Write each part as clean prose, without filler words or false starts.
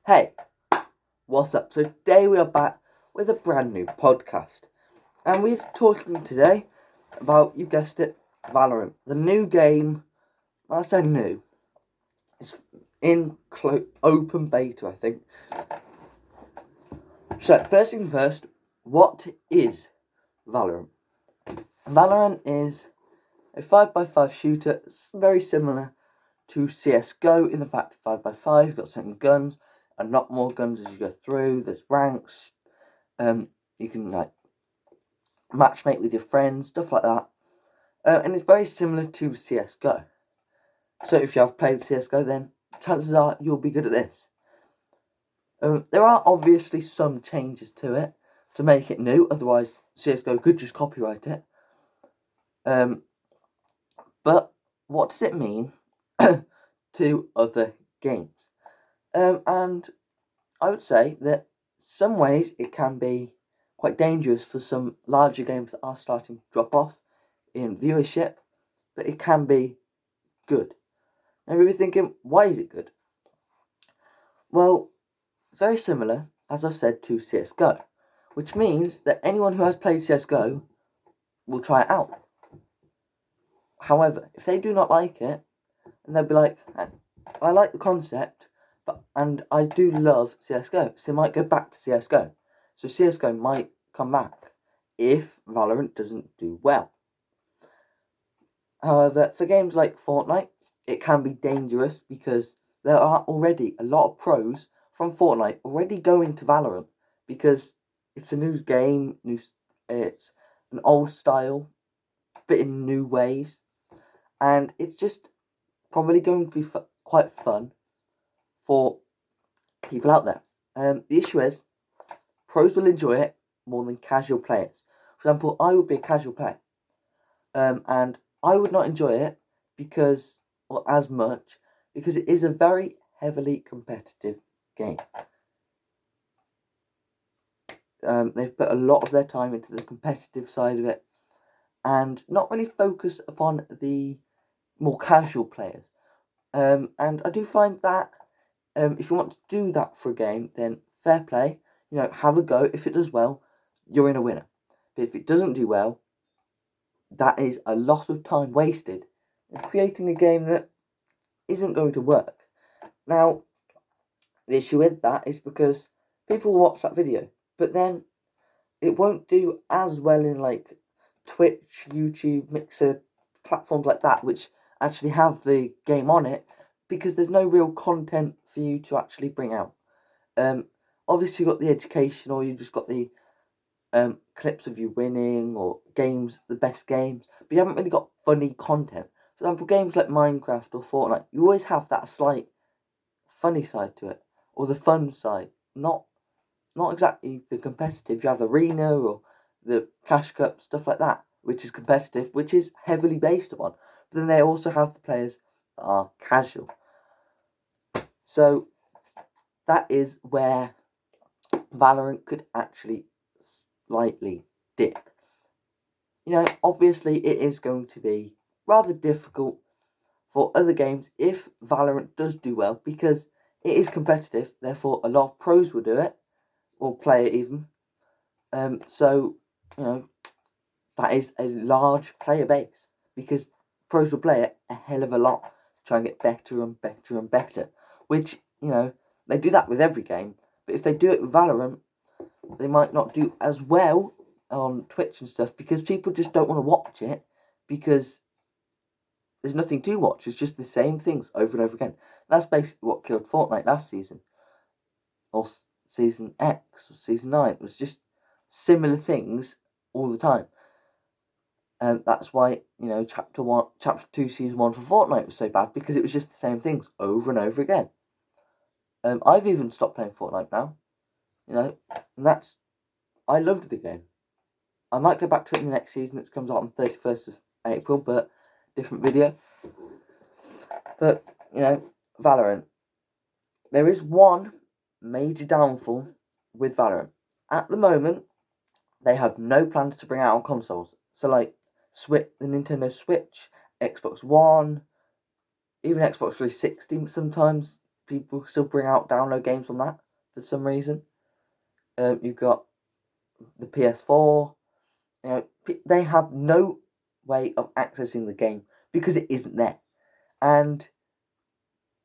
Hey, what's up? So today we are back with a brand new podcast. And we're talking today about, you guessed it, Valourant. The new game, I say new, it's in open beta, I think. So first thing first, what is Valourant? Valourant is a 5x5 shooter. It's very similar to CSGO in the fact 5x5, you've got certain guns, and not more guns as you go through. There's ranks. You can like matchmake with your friends, stuff like that. And it's very similar to CSGO. So if you have played CSGO, then chances are you'll be good at this. There are obviously some changes to it to make it new, otherwise CSGO could just copyright it. But what does it mean to other games? And I would say that some ways it can be quite dangerous for some larger games that are starting to drop off in viewership, but it can be good. And you'll be thinking, why is it good? Well, very similar, as I've said, to CSGO, which means that anyone who has played CSGO will try it out. However, if they do not like it, and they'll be like, I like the concept, and I do love CSGO, so they might go back to CSGO. So CSGO might come back if Valourant doesn't do well. However, for games like Fortnite, it can be dangerous because there are already a lot of pros from Fortnite already going to Valourant because it's a new game, it's an old style, but in new ways, and it's just probably going to be quite fun for people out there. The issue is, pros will enjoy it more than casual players. For example, I would be a casual player, and I would not enjoy it as much, because it is a very heavily competitive game. They've put a lot of their time into the competitive side of it, and not really focus upon the more casual players. And I do find that if you want to do that for a game, then fair play. Have a go. If it does well, you're in a winner. But if it doesn't do well, that is a lot of time wasted in creating a game that isn't going to work. Now, the issue with that is because people watch that video, but then it won't do as well in like Twitch, YouTube, Mixer, platforms like that, which actually have the game on it, because there's no real content for you to actually bring out. Obviously you've got the education, or you just got the clips of you winning, or games, the best games, but you haven't really got funny content. For example, games like Minecraft or Fortnite, you always have that slight funny side to it, or the fun side, not exactly the competitive. You have Arena or the Cash Cup, stuff like that, which is competitive, which is heavily based upon. But then they also have the players that are casual. So that is where Valourant could actually slightly dip. Obviously it is going to be rather difficult for other games if Valourant does do well, because it is competitive, therefore a lot of pros will do it, or play it even. So, that is a large player base, because pros will play it a hell of a lot to try and get better and better and better, which, they do that with every game, but if they do it with Valourant, they might not do as well on Twitch and stuff, because people just don't want to watch it, because there's nothing to watch. It's just the same things over and over again. That's basically what killed Fortnite last season, or Season X, or Season 9. It was just similar things all the time. And that's why, Chapter 2, Season 1 for Fortnite was so bad, because it was just the same things over and over again. I've even stopped playing Fortnite now, and I loved the game. I might go back to it in the next season, that comes out on 31st of April, but different video. But, Valourant. There is one major downfall with Valourant. At the moment, they have no plans to bring out on consoles. So, like, the Nintendo Switch, Xbox One, even Xbox 360 sometimes people still bring out download games on that for some reason. You've got the PS4. You know, they have no way of accessing the game because it isn't there. And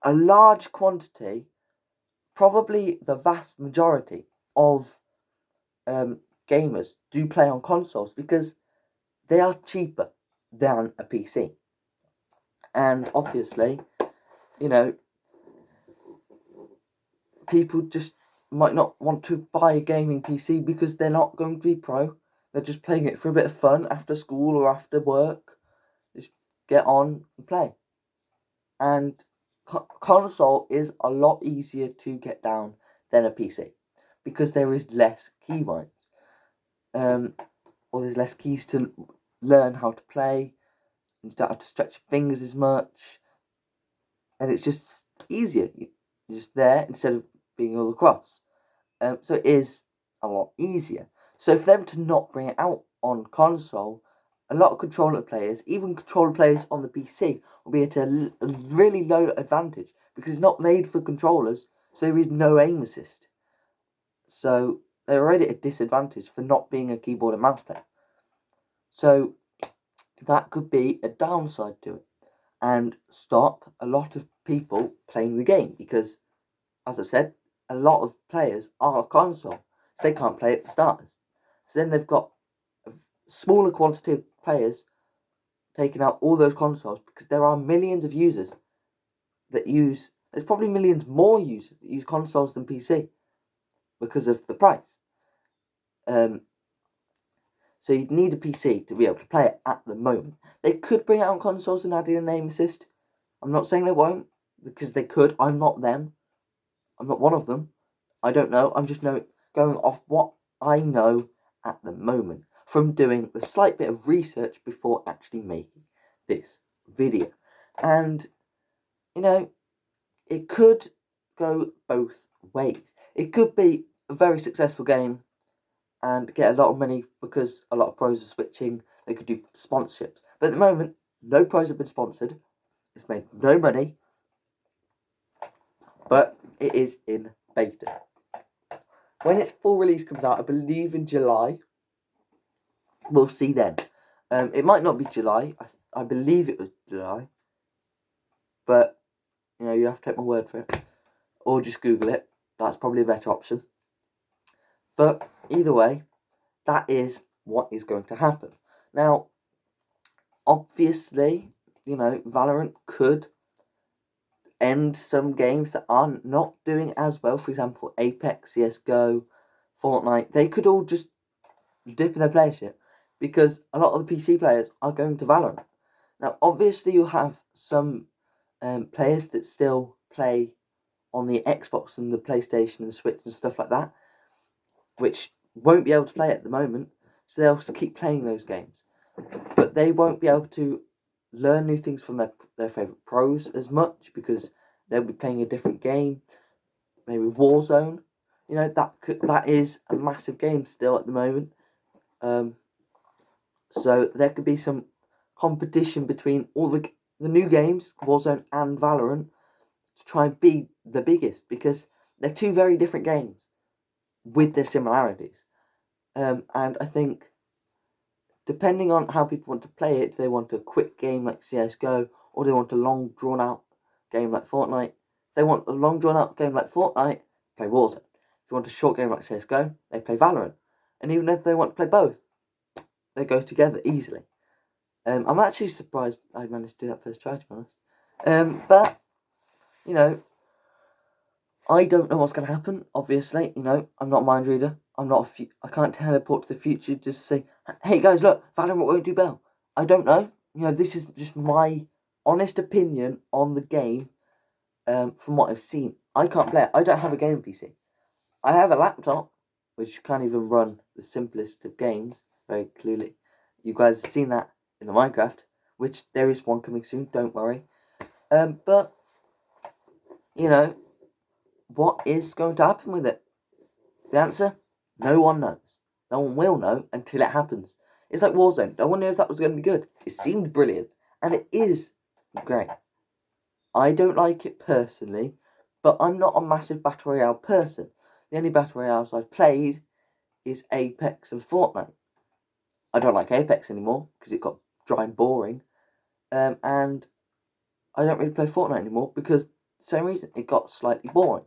a large quantity, probably the vast majority of gamers do play on consoles because they are cheaper than a PC. And obviously, you know, people just might not want to buy a gaming PC because they're not going to be pro. They're just playing it for a bit of fun after school or after work. Just get on and play. And console is a lot easier to get down than a PC because there is less keybinds. Or there's less keys to learn how to play. You don't have to stretch your fingers as much. And it's just easier. You're just there instead of being all across. So it is a lot easier. So for them to not bring it out on console, a lot of controller players, even controller players on the PC, will be at a really low advantage because it's not made for controllers, so there is no aim assist. So they're already at a disadvantage for not being a keyboard and mouse player. So that could be a downside to it and stop a lot of people playing the game because, as I've said, a lot of players are console, so they can't play it for starters. So then they've got a smaller quantity of players taking out all those consoles because there are millions of users that use. There's probably millions more users that use consoles than PC because of the price. So you'd need a PC to be able to play it at the moment. They could bring it out on consoles and add in an aim assist. I'm not saying they won't because they could. I'm not them. I'm not one of them. I don't know. I'm just going off what I know at the moment from doing the slight bit of research before actually making this video. And, you know, it could go both ways. It could be a very successful game and get a lot of money because a lot of pros are switching. They could do sponsorships. But at the moment, no pros have been sponsored. It's made no money. But it is in beta. When its full release comes out, I believe in July, we'll see then. It might not be July. I believe it was July. But, you know, you have to take my word for it. Or just Google it. That's probably a better option. But either way, that is what is going to happen. Now, obviously, you know, Valourant could end some games that are not doing as well. For example, Apex, CSGO, Fortnite. They could all just dip in their playership because a lot of the PC players are going to Valourant. Now, obviously, you'll have some players that still play on the Xbox and the PlayStation and the Switch and stuff like that, which won't be able to play at the moment, so they'll keep playing those games. But they won't be able to learn new things from their favourite pros as much because they'll be playing a different game, maybe Warzone. You know, that is a massive game still at the moment. So there could be some competition between all the new games, Warzone and Valourant, to try and be the biggest because they're two very different games with their similarities. And I think depending on how people want to play it, do they want a quick game like CSGO or do they want a long drawn out game like Fortnite? If they want a long drawn out game like Fortnite, play Warzone. If you want a short game like CSGO, they play Valorant. And even if they want to play both, they go together easily. I'm actually surprised I managed to do that first try, to be honest. But, you know, I don't know what's going to happen, obviously. You know, I'm not a mind reader. I can't teleport to the future just to say, hey guys, look, Valorant won't do well. I don't know. You know, this is just my honest opinion on the game from what I've seen. I can't play it. I don't have a gaming PC. I have a laptop, which can't even run the simplest of games, very clearly. You guys have seen that in the Minecraft, which there is one coming soon, don't worry. But, you know, what is going to happen with it? The answer? No one knows. No one will know until it happens. It's like Warzone. No one knew if that was going to be good. It seemed brilliant, and it is great. I don't like it personally But I'm not a massive Battle Royale person. The only Battle Royales I've played is Apex and Fortnite. I don't like Apex anymore because it got dry and boring. And I don't really play Fortnite anymore because, same reason, it got slightly boring.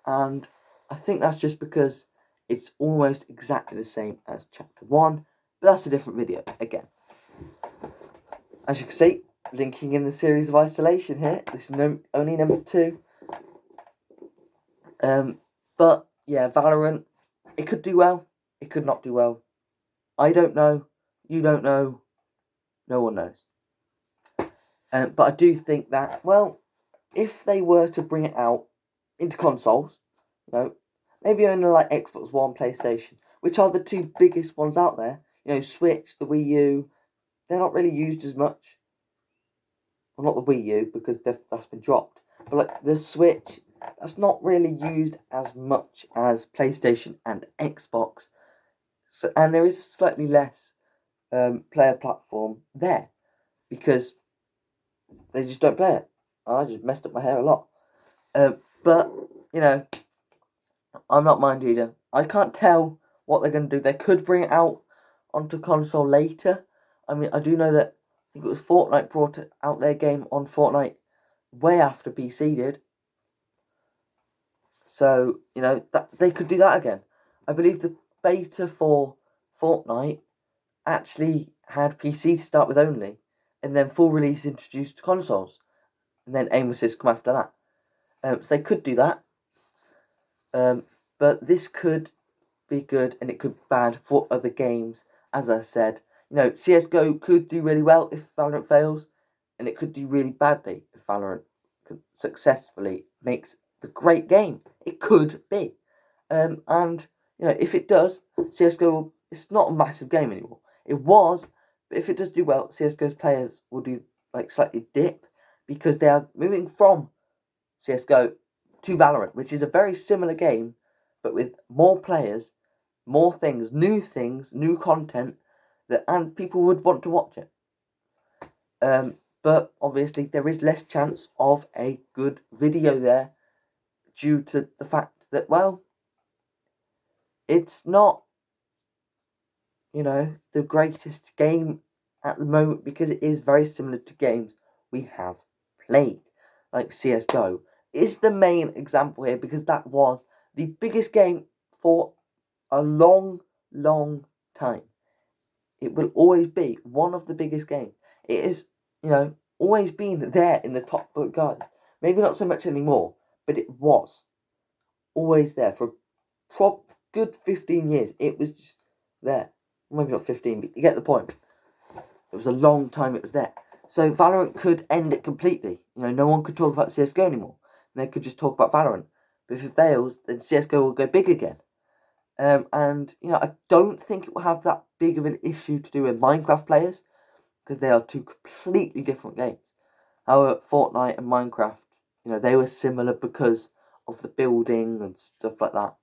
And I think that's just because it's almost exactly the same as Chapter 1. But that's a different video, again. As you can see, linking in the series of Isolation here. This is only number 2. But, yeah, Valorant, it could do well. It could not do well. I don't know. You don't know. No one knows. But I do think that, well, if they were to bring it out into consoles, maybe only like Xbox One, PlayStation, which are the 2 biggest ones out there, Switch, the Wii U, they're not really used as much. Well, not the Wii U, because that's been dropped. But like the Switch, that's not really used as much as PlayStation and Xbox. So, and there is slightly less player platform there, because they just don't play it. I just messed up my hair a lot. But, I'm not mind reader. I can't tell what they're going to do. They could bring it out onto console later. I mean, I do know that I think it was Fortnite brought out their game on Fortnite way after PC did. So, that they could do that again. I believe the beta for Fortnite actually had PC to start with only, and then full release introduced consoles, and then aim assist come after that. So they could do that. But this could be good and it could be bad for other games. As I said, CSGO could do really well if Valorant fails, and it could do really badly if Valorant successfully makes the great game. It could be. And, if it does, CSGO, it's not a massive game anymore. It was, but if it does do well, CSGO's players will do, slightly dip, because they are moving from CSGO to Valourant, which is a very similar game, but with more players, more things, new content, and people would want to watch it. But obviously there is less chance of a good video there, due to the fact that, well, it's not, the greatest game at the moment, because it is very similar to games we have played, like CSGO is the main example here, because that was the biggest game for a long, long time. It will always be one of the biggest games. It is, always been there in the top book guide. Maybe not so much anymore, but it was always there for a good 15 years. It was just there. Maybe not 15, but you get the point. It was a long time it was there. So Valorant could end it completely. No one could talk about CSGO anymore. They could just talk about Valorant. But if it fails, then CSGO will go big again. And, I don't think it will have that big of an issue to do with Minecraft players, because they are 2 completely different games. However, Fortnite and Minecraft, they were similar because of the building and stuff like that.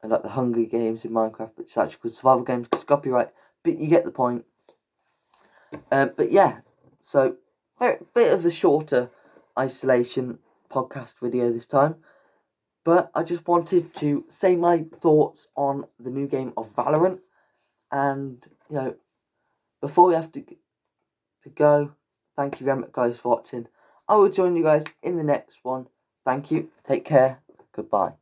And like the Hunger Games in Minecraft, which is actually called survival games because copyright. But you get the point. But yeah, so bit of a shorter Isolation podcast video this time. But I just wanted to say my thoughts on the new game of Valorant. And, before we have to go, thank you very much, guys, for watching. I will join you guys in the next one. Thank you. Take care. Goodbye.